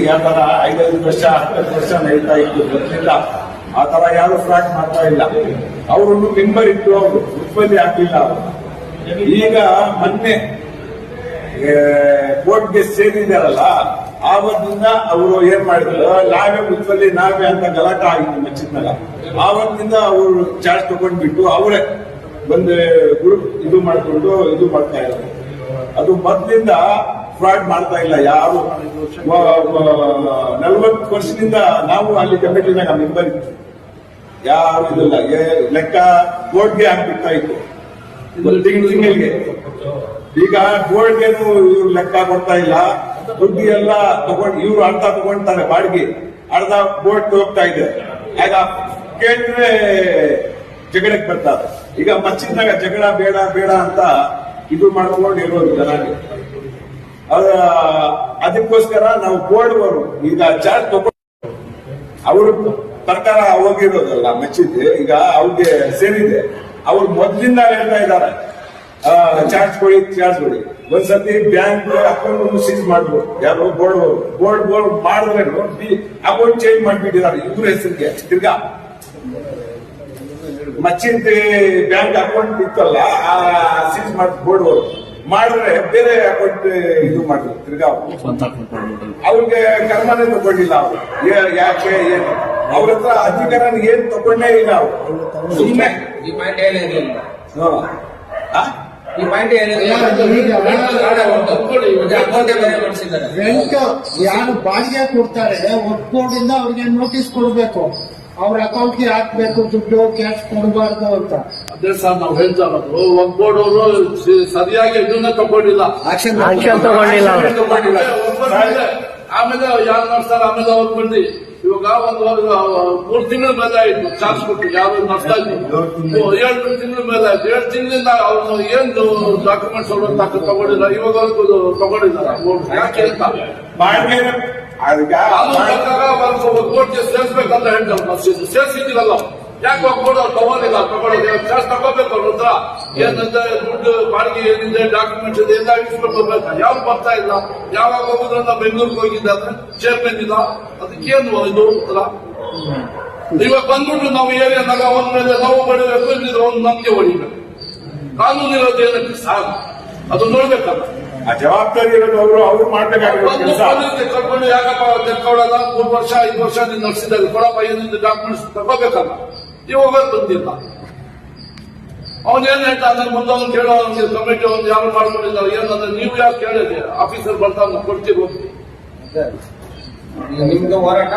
ಯಾವ ತರ 5 ವರ್ಷ 10 ವರ್ಷ ನಡೀತಾ ಇತ್ತು ಗೊತ್ತಿಲ್ಲ. ಆ ತರ ಯಾರು ಫ್ರಾಡ್ ಮಾಡ್ತಾ ಇಲ್ಲ. ಅವರನ್ನು ಮೆಂಬರ್ ಇಟ್ಟು ಅವರು ಉತ್ಪತ್ತಿ ಆಗ್ಲಿಲ್ಲ. ಈಗ ಮೊನ್ನೆ ಕೋರ್ಟ್ಗೆ ಸೇರಿದಾರಲ್ಲ, ಆವತ್ತಿಂದ ಅವರು ಏನ್ ಮಾಡಿದ್ರು, ನಾವೇ ಉತ್ಪತ್ತಿ ನಾವೇ ಅಂತ ಗಲಾಟೆ ಆಗಿತ್ತು ಮಚ್ಚಿದ್ಮೇಲೆ. ಆವತ್ತಿಂದ ಅವರು ಚಾರ್ಜ್ ತಗೊಂಡ್ಬಿಟ್ಟು ಅವರೇ ಒಂದು ಗ್ರೂಪ್ ಇದು ಮಾಡ್ಕೊಂಡು ಇದು ಮಾಡ್ತಾ ಇದ್ದಾರೆ. ಅದು ಮೊದಲಿಂದ ಫ್ರಾಡ್ ಮಾಡ್ತಾ ಇಲ್ಲ ಯಾರು. 40 ವರ್ಷದಿಂದ ನಾವು ಅಲ್ಲಿ ಕಮಿಟಿನಾಗ ಮೆಂಬರ್ ಇತ್ತು. ಯಾರು ಇದಿಲ್ಲ, ಲೆಕ್ಕ ಬೋರ್ಡ್ಗೆ ಹಾಕ್ಬಿಡ್ತಾ ಇತ್ತು ತಿಂಗಳಿಗೆ. ಈಗ ಬೋರ್ಡ್ಗೇನು ಇವ್ರು ಲೆಕ್ಕ ಕೊಡ್ತಾ ಇಲ್ಲ. ದುಡ್ಡು ಎಲ್ಲ ತಗೊಂಡು ಇವ್ರು ಅರ್ಧ ತಗೊಂಡ್ತಾರೆ ಬಾಡಿಗೆ, ಅರ್ಧ ಬೋರ್ಡ್ ಹೋಗ್ತಾ ಇದೆ. ಆಗ ಕೇಳಿದ್ರೆ ಜಗಳಕ್ಕೆ ಬರ್ತಾರೆ. ಈಗ ಮಚ್ಚಿದ್ನಾಗ ಜಗಳ ಬೇಡ ಬೇಡ ಅಂತ ಇದು ಮಾಡ್ಕೊಂಡು ಇರೋದು ಜನರಿಗೆ. ಅದಕ್ಕೋಸ್ಕರ ನಾವು ಬೋರ್ಡ್ ಈಗ ಚಾರ್ಜ್ ತಗೊಂಡು ಅವರು ಸರ್ಕಾರ ಹೋಗಿರೋದಲ್ಲ ಮಚ್ಚಿದ್ದೆ, ಈಗ ಅವ್ರಿಗೆ ಸೇರಿದೆ. ಅವ್ರು ಮೊದಲಿಂದ ಹೇಳ್ತಾ ಇದ್ದಾರೆ ಚಾರ್ಜ್ ಕೊಡಿ. ಒಂದ್ಸತಿ ಬ್ಯಾಂಕ್ ಅಕೌಂಟ್ ಸೀಸ್ ಮಾಡ್ಬೋದು. ಯಾರು ಬೋರ್ಡ್ ಮಾಡಿದ್ರೆ ಅಕೌಂಟ್ ಚೇಂಜ್ ಮಾಡ್ಬಿಟ್ಟಿದ್ದಾರೆ ಇವ್ರ ಹೆಸರಿಗೆ. ತಿರ್ಗಾ ಮಚ್ಚಿಂದ ಬ್ಯಾಂಕ್ ಅಕೌಂಟ್ ಇತ್ತಲ್ಲ ಸೀಸ್ ಮಾಡಿ ಬೋರ್ಡ್ ಮಾಡಿದ್ರೆ ಬೇರೆ ಅಕೌಂಟ್ ಇದು ಮಾಡಿದ್ರು. ತಿರ್ಗಾ ಅವ್ರಿಗೆ ಕರ್ಮನೇ ತಗೊಂಡಿಲ್ಲ. ಅವ್ರು ಯಾಕೆ ಏನು ಅವ್ರ ಹತ್ರ ಅಧಿಕಾರ ಏನ್ ತಗೊಂಡೇ ಇಲ್ಲ. ಅವ್ರು ಸುಮ್ಮನೆ ಯಾರು ಬಾಡಿಗೆ ಕೊಡ್ತಾರೆ ಒಪ್ಕೊಂಡಿಂದ ಅವ್ರಿಗೆ ನೋಟಿಸ್ ಕೊಡ್ಬೇಕು, ಅವ್ರ ಅಕೌಂಟ್ಗೆ ಹಾಕ್ಬೇಕು ದುಡ್ಡು, ಕ್ಯಾಶ್ ಕೊಡಬಾರ್ದು ಅಂತ. ಅದೇ ಸರ್ ನಾವು ಹೇಳ್ತಾ ಇರೋದು, ಒಗ್ಬೋರ್ಡ್ ಅವರು ಸರಿಯಾಗಿ ಇದನ್ನ ತಗೊಂಡಿಲ್ಲ, ಆಕ್ಷನ್ ತಗೊಂಡಿಲ್ಲ. ಆಮೇಲೆ ಯಾರು ಮಾಡ್ತಾರೆ, ಆಮೇಲೆ ಅವ್ರು ಬಂದು ಇವಾಗ 3 ತಿಂಗಳ ಮೇಲೆ ಆಯ್ತು ಚಾರ್ಜ್ ಕೊಟ್ಟು ಯಾರು ನಡೆಸ್ತಾ ಇದ್ರು. 7 ತಿಂಗಳ ಮೇಲೆ ಆಯ್ತು. 7 ತಿಂಗಳಿಂದ ಅವ್ರು ಏನು ಡಾಕ್ಯುಮೆಂಟ್ಸ್ ಅವರು ತಗೊಂಡಿಲ್ಲ. ಇವಾಗ ತಗೊಂಡಿದ್ದಾರೆ. ಯಾಕೆ ಅಂತ ಕೋರ್ಟ್ಗೆ ಸೇರಿಸಬೇಕಂತ ಹೇಳ್ತಾರೆ. ಸೇರಿಸಿದ್ದೀರಲ್ಲ, ಯಾಕೆ ಒಗ್ಬೋರ್ಡ್ ಅವ್ರು ತಗೋದಿಲ್ಲ? ಚಾರ್ಜ್ ತಗೋಬೇಕು ಅವ್ರ ಹತ್ರ. ಏನಂದ್ರೆ ದುಡ್ಡು ಬಾಡಿಗೆ ಏನಿದೆ, ಡಾಕ್ಯುಮೆಂಟ್ಸ್ ಇದೆ, ಎಲ್ಲ ಇಸ್ಕೊಂಡು ಬರ್ಬೇಕು. ಯಾವ್ದು ಬರ್ತಾ ಇಲ್ಲ. ಯಾವಾಗ ಹೋಗುದ್ರೆ ನಾವು ಬೆಂಗಳೂರಿಗೆ ಹೋಗಿದ್ದೆ, ಚೇರ್ಮನ್ ಇಲ್ಲ. ಅದಕ್ಕೇನು ಇದು ಉತ್ತರ? ಇವಾಗ ಬಂದ್ಬಿಟ್ಟು ನಾವು ಏರಿಯಾದಾಗ ಒಂದ್ ಮೇಲೆ ನಾವು ಹೊಡಿಬೇಕು, ಇಲ್ಲಿದ್ರೆ ಒಂದು ನಮ್ಗೆ ಹೊಡಿಬೇಕು. ಕಾನೂನು ಇರೋದು ಏನಕ್ಕೆ ಸಾಕು, ಅದು ನೋಡ್ಬೇಕಲ್ಲ. ಆ ಜವಾಬ್ದಾರಿ ಇರೋದು ಅವ್ರು ಮಾಡ್ಬೇಕಾಗಿರೋದು. ಕರ್ಕೊಂಡು ಯಾಕಪ್ಪ ತೆಕ್ಕೊಡಲ್ಲ, 3 ವರ್ಷ 5 ವರ್ಷ ನೀನು ನಡೆಸಿದಾಗ ಕೊಡಪ್ಪ, ಏನಿದೆ ಡಾಕ್ಯುಮೆಂಟ್ಸ್ ತಗೋಬೇಕಲ್ಲ. ಇವಾಗ ಬಂದಿಲ್ಲ. ಅವನೇನ್ ಹೇಳ್ತಾನೆ, ಮುಂದೊಂದು ಕೇಳೋ ಕಮಿಟಿ ಒಂದು ಯಾರು ಮಾಡ್ಕೊಂಡಿದ್ದಾರೆ. ಏನಂದ್ರೆ ನೀವು ಯಾರು ಕೇಳಿದ್ರೆ ಆಫೀಸರ್ ಬರ್ತಾ ಕೊಡ್ತೀವಿ. ನಿಮ್ಗೆ ಹೋರಾಟ